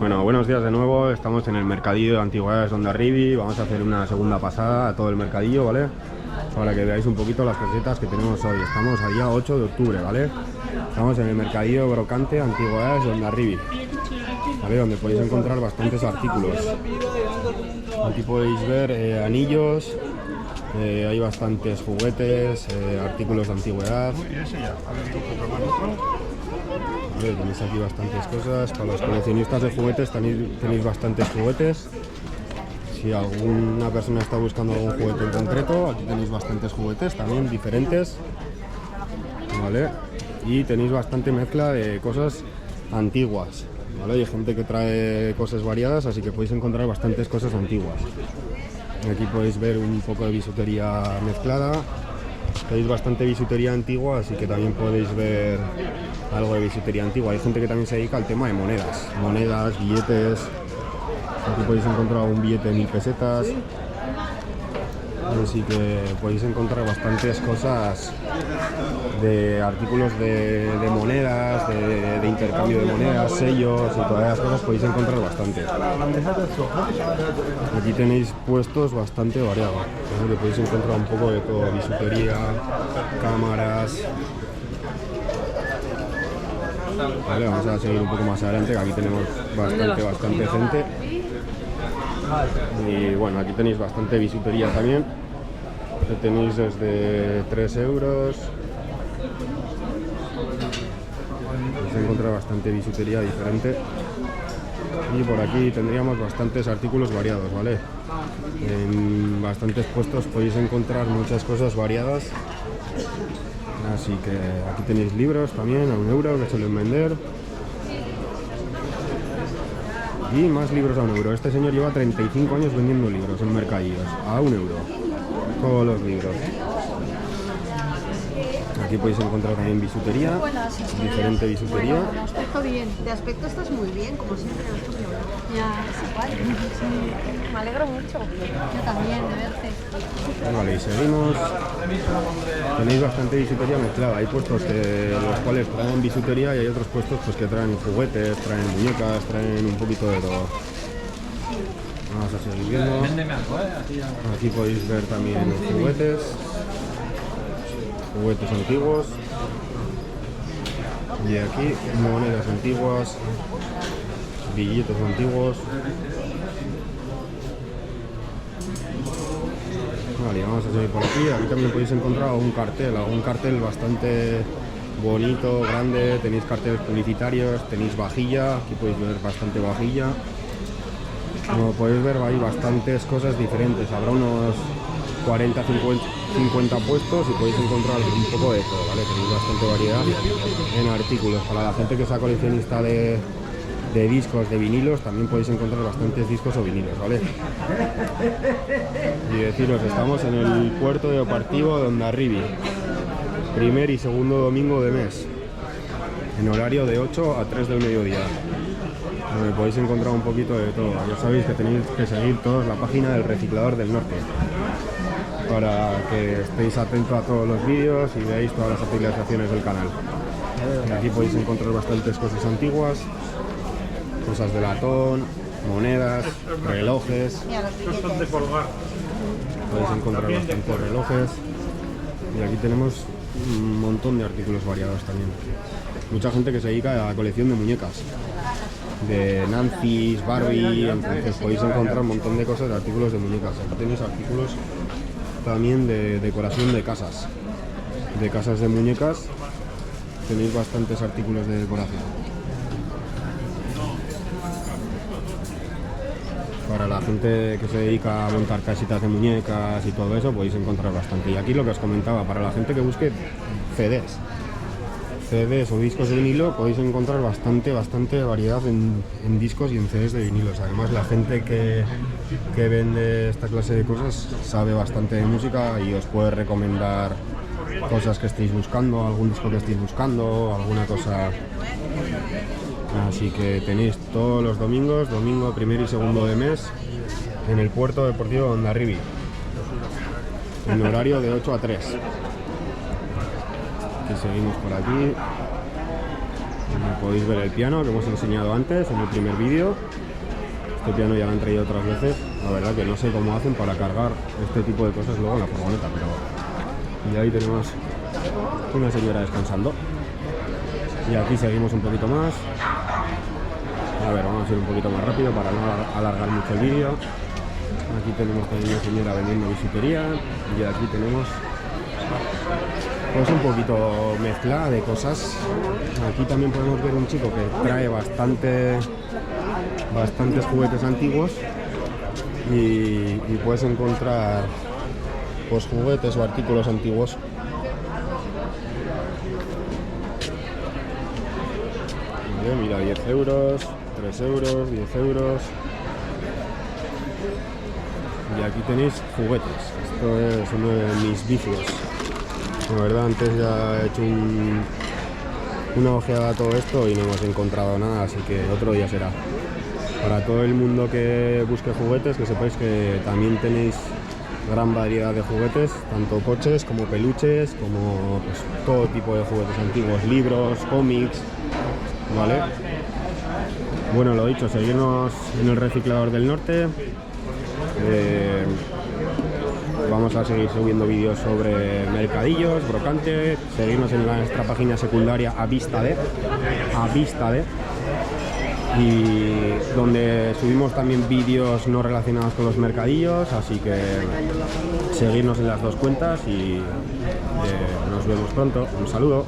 Bueno, buenos días de nuevo, estamos en el mercadillo de antigüedades Hondarribia. Vamos a hacer una segunda pasada a todo el mercadillo, ¿vale? Para que veáis un poquito las cositas que tenemos hoy. Estamos a día 8 de octubre, ¿vale? Estamos en el mercadillo Brocante Antigüedades Hondarribia, ¿vale? Donde podéis encontrar bastantes artículos. Aquí podéis ver anillos, hay bastantes juguetes, artículos de antigüedad. Tenéis aquí bastantes cosas. Para los coleccionistas de juguetes tenéis bastantes juguetes. Si alguna persona está buscando algún juguete en concreto, aquí tenéis bastantes juguetes también diferentes, ¿vale? Y tenéis bastante mezcla de cosas antiguas, ¿vale? Hay gente que trae cosas variadas, así que podéis encontrar bastantes cosas antiguas. Aquí podéis ver un poco de bisutería mezclada. Tenéis bastante bisutería antigua, así que también podéis ver algo de bisutería antigua. Hay gente que también se dedica al tema de monedas, billetes. Aquí podéis encontrar un billete de 1000 pesetas. Así que podéis encontrar bastantes cosas de artículos de monedas, de intercambio de monedas, sellos y todas las cosas podéis encontrar bastante. Aquí tenéis puestos bastante variados, donde podéis encontrar un poco de todo, bisutería, cámaras. Vale, vamos a seguir un poco más adelante, que aquí tenemos bastante gente. Y bueno, aquí tenéis bastante bisutería también. Que tenéis desde 3 euros. Podéis encontrar bastante bisutería diferente. Y por aquí tendríamos bastantes artículos variados, ¿vale? En bastantes puestos podéis encontrar muchas cosas variadas. Así que aquí tenéis libros también a 1 euro que suelen vender. Y más libros a 1 euro. Este señor lleva 35 años vendiendo libros en mercadillos a 1 euro. Todos los libros. Aquí podéis encontrar también bisutería, diferente bisutería. Bueno, de aspecto bien, de aspecto estás muy bien, como siempre. Ya, es igual. Sí. Me alegro mucho. Yo también, de verte. Vale, y seguimos. Tenéis bastante bisutería mezclada. Hay puestos los cuales traen bisutería y hay otros puestos pues, que traen juguetes, traen muñecas, traen un poquito de todo. Vamos a seguir viendo. Aquí podéis ver también juguetes antiguos. Y aquí monedas antiguas, billetes antiguos. Vale, vamos a seguir por aquí. Aquí también podéis encontrar algún cartel bastante bonito, grande. Tenéis carteles publicitarios, tenéis vajilla, aquí podéis ver bastante vajilla. Como podéis ver hay bastantes cosas diferentes, habrá unos 40, 50 puestos y podéis encontrar un poco de todo, ¿vale? Tenéis bastante variedad en artículos. Para la gente que sea coleccionista de discos, de vinilos, también podéis encontrar bastantes discos o vinilos, ¿vale? Y deciros, estamos en el puerto de Opartivo de Hondarribia, primer y segundo domingo de mes, en horario de 8 a 3 del mediodía. Donde podéis encontrar un poquito de todo. Ya sabéis que tenéis que seguir todos la página del Reciclador del Norte para que estéis atentos a todos los vídeos y veáis todas las actualizaciones del canal. Aquí podéis encontrar bastantes cosas antiguas, cosas de latón, monedas, relojes. Podéis encontrar bastantes relojes. Y aquí tenemos un montón de artículos variados también. Mucha gente que se dedica a la colección de muñecas, de Nancy, Barbie, entonces podéis encontrar un montón de cosas de artículos de muñecas. Aquí tenéis artículos también de decoración de casas de muñecas. Tenéis bastantes artículos de decoración. Para la gente que se dedica a montar casitas de muñecas y todo eso, podéis encontrar bastante. Y aquí lo que os comentaba, para la gente que busque CDs o discos de vinilo, podéis encontrar bastante variedad en discos y en CDs de vinilos. Además, la gente que vende esta clase de cosas sabe bastante de música y os puede recomendar cosas que estéis buscando, algún disco que estéis buscando, alguna cosa. Así que tenéis todos los domingos, domingo primero y segundo de mes, en el puerto deportivo de Hondarribia, en horario de 8 a 3. Que seguimos por aquí. podéis ver el piano que hemos enseñado antes en el primer vídeo. Este piano ya lo han traído otras veces. La verdad que no sé cómo hacen para cargar este tipo de cosas luego en la furgoneta, pero... Y ahí tenemos una señora descansando. Y aquí seguimos un poquito más. A ver, vamos a ir un poquito más rápido para no alargar mucho el vídeo. Aquí tenemos también una señora vendiendo bisutería. Y aquí tenemos pues un poquito mezcla de cosas. Aquí también podemos ver un chico que trae bastantes juguetes antiguos. Y puedes encontrar pues juguetes o artículos antiguos. Vale, mira, 10 euros, 3 euros, 10 euros. Y aquí tenéis juguetes. Esto es uno de mis vicios. La verdad, antes ya he hecho una ojeada a todo esto y no hemos encontrado nada, así que otro día será. Para todo el mundo que busque juguetes, que sepáis que también tenéis gran variedad de juguetes, tanto coches como peluches, como pues, todo tipo de juguetes antiguos, libros, cómics, ¿vale? Bueno, lo dicho, seguirnos en el Reciclador del Norte. Vamos a seguir subiendo vídeos sobre mercadillos, brocante, seguirnos en nuestra página secundaria a vista de, y donde subimos también vídeos no relacionados con los mercadillos, así que seguirnos en las dos cuentas y nos vemos pronto. Un saludo.